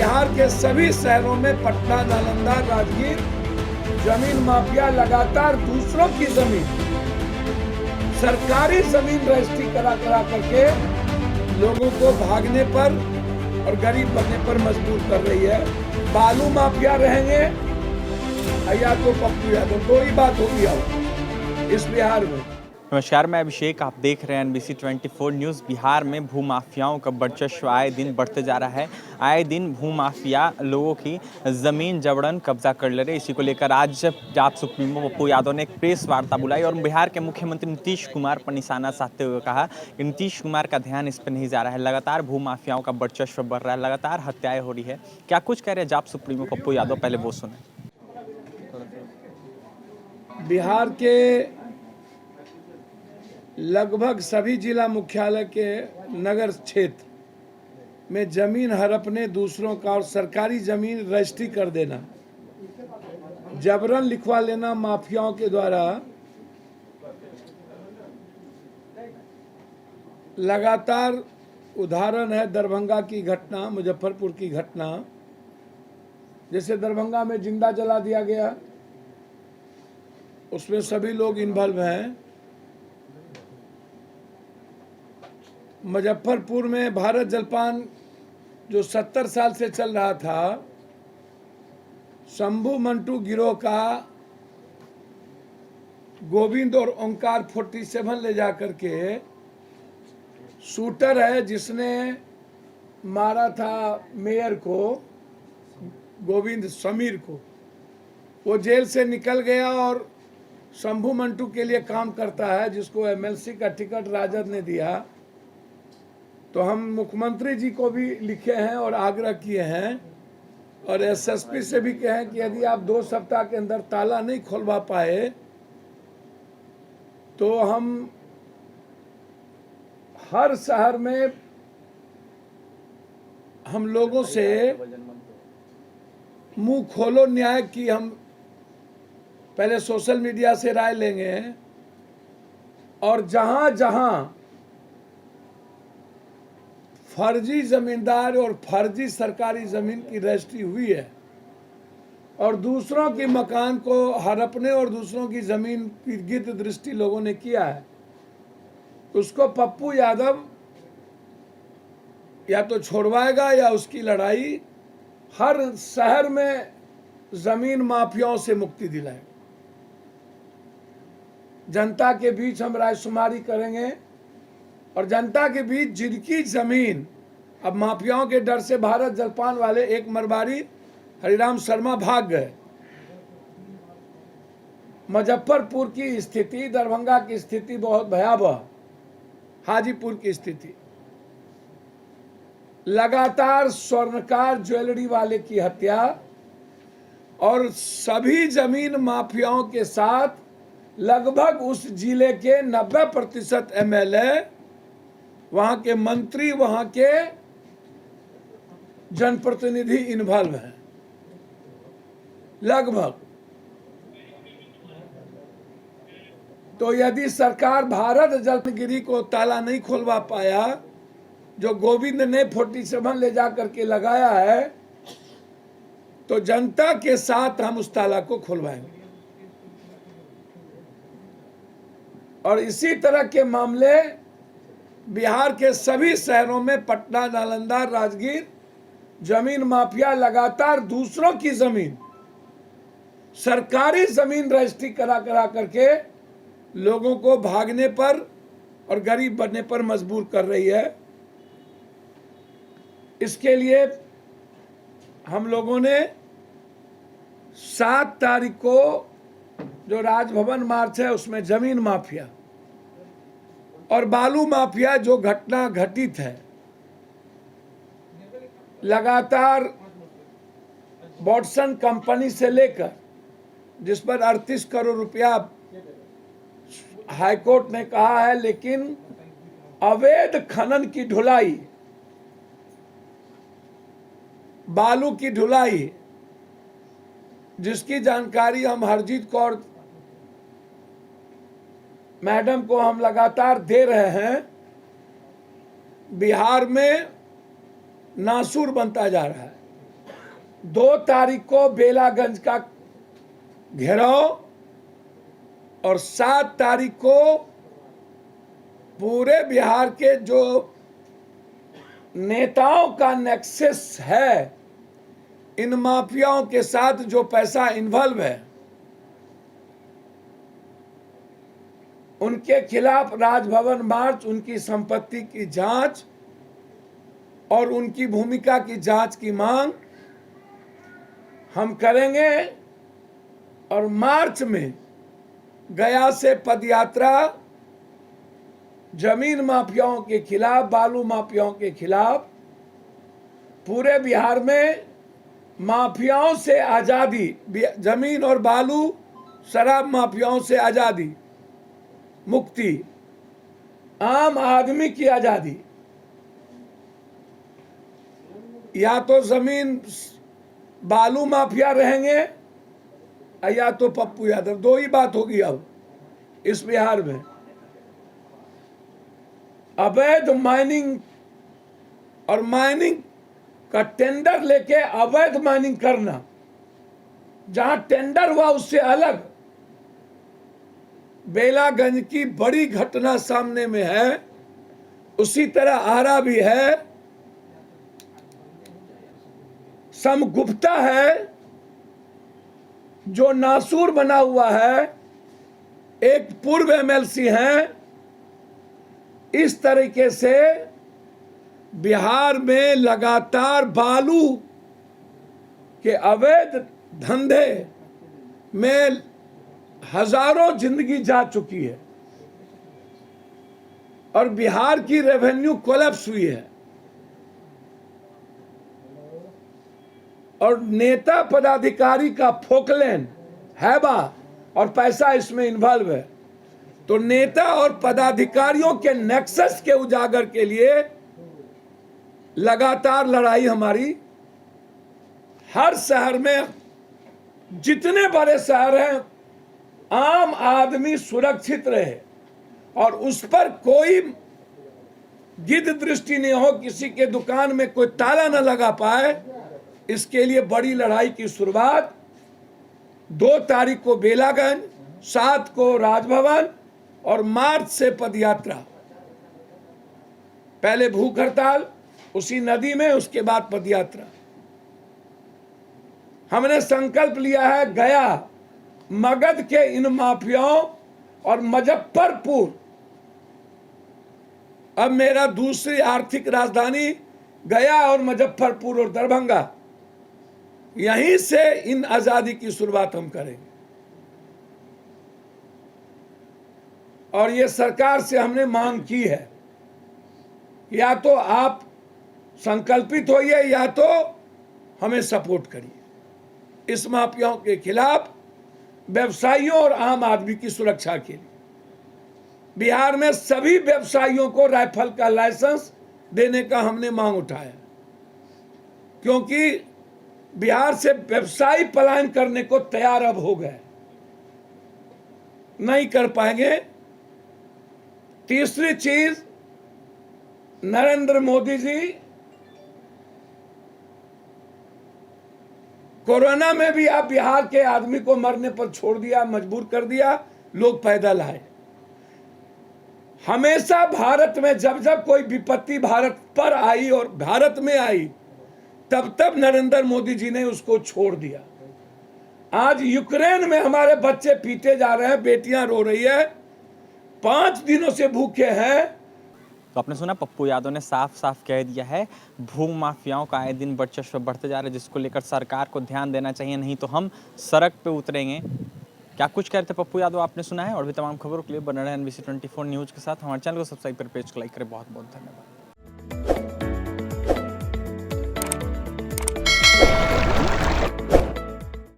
बिहार के सभी शहरों में पटना, नालंदा, राजगीर जमीन माफिया लगातार दूसरों की जमीन, सरकारी जमीन रजिस्ट्री करा करके लोगों को भागने पर और गरीब बनने पर मजबूर कर रही है। बालू माफिया रहेंगे या तो पप्पू यादव, दो ही बात होगी अब इस बिहार में। नमस्कार, मैं अभिषेक, आप देख रहे हैं NBC 24 न्यूज़। बिहार में भूमाफियाओं का वर्चस्व आए दिन बढ़ते जा रहा है। आए दिन भूमाफिया लोगों की ज़मीन जबरन कब्जा कर ले रहे। इसी को लेकर आज जाप सुप्रीमो पप्पू यादव ने एक प्रेस वार्ता बुलाई और बिहार के मुख्यमंत्री नीतीश कुमार पर निशाना साधते हुए कहा कि नीतीश कुमार का ध्यान इस पर नहीं जा रहा है। लगातार भूमाफियाओं का वर्चस्व बढ़ रहा है, लगातार हत्याएं हो रही है। क्या कुछ कह रहे हैं जाप सुप्रीमो पप्पू यादव, पहले वो सुने। बिहार के लगभग सभी जिला मुख्यालय के नगर क्षेत्र में जमीन हड़पने, दूसरों का और सरकारी जमीन रजिस्ट्री कर देना, जबरन लिखवा लेना माफियाओं के द्वारा लगातार उदाहरण है। दरभंगा की घटना, मुजफ्फरपुर की घटना, जैसे दरभंगा में जिंदा जला दिया गया, उसमें सभी लोग इन्वॉल्व हैं। मुजफ्फरपुर में भारत जलपान जो 70 साल से चल रहा था, शंभू मंटू गिरोह का गोविंद और ओंकार 47 ले जा करके शूटर है जिसने मारा था मेयर को, गोविंद समीर को, वो जेल से निकल गया और शंभू मंटू के लिए काम करता है, जिसको MLC का टिकट राजद ने दिया। तो हम मुख्यमंत्री जी को भी लिखे हैं और आग्रह किए हैं और SSP से भी कहे हैं कि यदि आप 2 सप्ताह के अंदर ताला नहीं खोलवा पाए तो हम हर शहर में हम लोगों से मुंह खोलो न्याय की हम पहले सोशल मीडिया से राय लेंगे और जहां जहां फर्जी जमींदार और फर्जी सरकारी जमीन की रजिस्ट्री हुई है और दूसरों की मकान को हड़पने और दूसरों की जमीन की गिद्ध दृष्टि लोगों ने किया है, उसको पप्पू यादव या तो छोड़वाएगा या उसकी लड़ाई हर शहर में जमीन माफियाओं से मुक्ति दिलाएगा। जनता के बीच हम रायशुमारी करेंगे और जनता के बीच जिनकी जमीन, अब माफियाओं के डर से भारत जलपान वाले एक मरवारी हरिराम शर्मा भाग गए। मुजफ्फरपुर की स्थिति, दरभंगा की स्थिति बहुत भयावह, हाजीपुर की स्थिति, लगातार स्वर्णकार ज्वेलरी वाले की हत्या और सभी जमीन माफियाओं के साथ लगभग उस जिले के 90% MLA, वहां के मंत्री, वहां के जनप्रतिनिधि इन्वॉल्व हैं लगभग। तो यदि सरकार भारत जलगिरी को ताला नहीं खोलवा पाया, जो गोविंद ने 47 ले जा करके लगाया है, तो जनता के साथ हम उस ताला को खुलवाएंगे। और इसी तरह के मामले बिहार के सभी शहरों में, पटना, नालंदा, राजगीर जमीन माफिया लगातार दूसरों की जमीन, सरकारी जमीन रजिस्ट्री करा करके लोगों को भागने पर और गरीब बनने पर मजबूर कर रही है। इसके लिए हम लोगों ने 7 तारीख को जो राजभवन मार्च है उसमें जमीन माफिया और बालू माफिया जो घटना घटित है, लगातार वॉटसन कंपनी से लेकर जिस पर 38 करोड़ रुपया हाईकोर्ट ने कहा है, लेकिन अवैध खनन की ढुलाई, बालू की ढुलाई, जिसकी जानकारी हम हरजीत कौर मैडम को हम लगातार दे रहे हैं, बिहार में नासूर बनता जा रहा है। 2 तारीख को बेलागंज का घेराव और 7 तारीख को पूरे बिहार के जो नेताओं का नेक्सस है, इन माफियाओं के साथ जो पैसा इन्वॉल्व है, उनके खिलाफ राजभवन मार्च, उनकी संपत्ति की जांच और उनकी भूमिका की जांच की मांग हम करेंगे। और मार्च में गया से पदयात्रा जमीन माफियाओं के खिलाफ, बालू माफियाओं के खिलाफ, पूरे बिहार में माफियाओं से आजादी, जमीन और बालू शराब माफियाओं से आजादी, मुक्ति, आम आदमी की आजादी। या तो जमीन बालू माफिया रहेंगे या तो पप्पू यादव, 2 ही बात होगी अब इस बिहार में। अवैध माइनिंग और माइनिंग का टेंडर लेके अवैध माइनिंग करना, जहां टेंडर हुआ उससे अलग बेलागंज की बड़ी घटना सामने में है। उसी तरह आरा भी है, समगुप्ता है जो नासूर बना हुआ है, एक पूर्व एमएलसी हैं। इस तरीके से बिहार में लगातार बालू के अवैध धंधे में हजारों जिंदगी जा चुकी है और बिहार की रेवेन्यू कोलैप्स हुई है और नेता पदाधिकारी का फोकलेन, हैबा और पैसा इसमें इन्वॉल्व है। तो नेता और पदाधिकारियों के नेक्सस के उजागर के लिए लगातार लड़ाई हमारी हर शहर में, जितने बड़े शहर हैं, आम आदमी सुरक्षित रहे और उस पर कोई गिद्ध दृष्टि नहीं हो, किसी के दुकान में कोई ताला न लगा पाए। इसके लिए बड़ी लड़ाई की शुरुआत 2 तारीख को बेलागंज, 7 को राजभवन और मार्च से पदयात्रा। पहले भूख हड़ताल उसी नदी में, उसके बाद पदयात्रा। हमने संकल्प लिया है गया, मगध के इन माफियाओं और मुजफ्फरपुर, अब मेरा दूसरी आर्थिक राजधानी गया और मुजफ्फरपुर और दरभंगा, यहीं से इन आजादी की शुरुआत हम करेंगे। और ये सरकार से हमने मांग की है, या तो आप संकल्पित होइए या तो हमें सपोर्ट करिए इस माफियाओं के खिलाफ, व्यवसायियों और आम आदमी की सुरक्षा के लिए। बिहार में सभी व्यवसायियों को राइफल का लाइसेंस देने का हमने मांग उठाया, क्योंकि बिहार से व्यवसायी पलायन करने को तैयार अब हो गए, नहीं कर पाएंगे। तीसरी चीज, नरेंद्र मोदी जी कोरोना में भी आप बिहार के आदमी को मरने पर छोड़ दिया, मजबूर कर दिया, लोग पैदल आए। हमेशा भारत में जब जब कोई विपत्ति भारत पर आई और भारत में आई, तब तब नरेंद्र मोदी जी ने उसको छोड़ दिया। आज यूक्रेन में हमारे बच्चे पीटे जा रहे हैं, बेटियां रो रही है, 5 दिनों से भूखे हैं। तो आपने सुना, पप्पू यादव ने साफ साफ कह दिया है भू माफियाओं का आए दिन वर्चस्व बढ़ते जा रहा है, जिसको लेकर सरकार को ध्यान देना चाहिए, नहीं तो हम सड़क पे उतरेंगे। क्या कुछ कह रहे थे पप्पू यादव, आपने सुना है। और भी तमाम खबरों के लिए बने रहें NBC 24 न्यूज़ के साथ। हमारे चैनल को सब्सक्राइब कर पेज को लाइक करें। बहुत बहुत धन्यवाद।